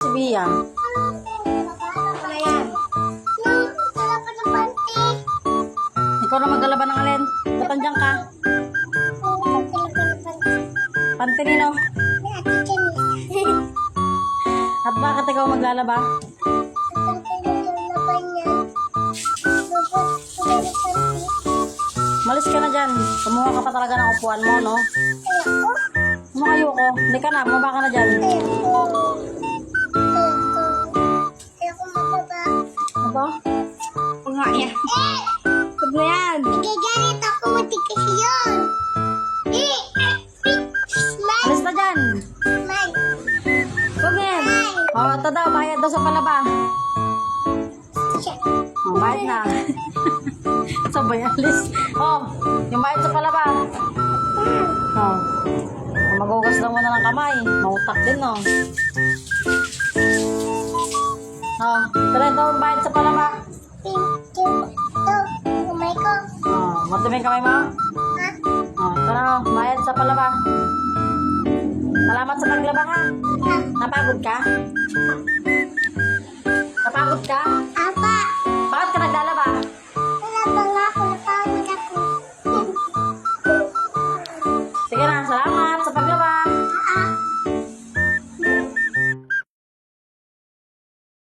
si Bia. Ano yan? Salamat ng panty. Ikaw na maglalaban ng alin. Ba't andyan ka? Panty nino. At bakit ikaw maglalaba? Malis ka na dyan. Kumuha ka pa talaga ng upuan mo, no? Ayoko. Hindi ka na. Bumaba ka na dyan. Ano? Ang nga yan. Huwag na yan. Nagaganit ako, matikas yun. Malis na dyan. Huwag yan. O, ito daw. Bayad daw sa palaba. O, bayad na. Sabay alis. O, yung bayad sa palaba. O. Magugas lang muna ng kamay. Mautak din, no? O, ito rin daw yung bayad sa palaba. Umay ko. O, matumi yung kamay mo? Ha? O, ito na, bayad sa palaba. Salamat sa paglaba, ha? Napagod ka? Napagod ka? Ha?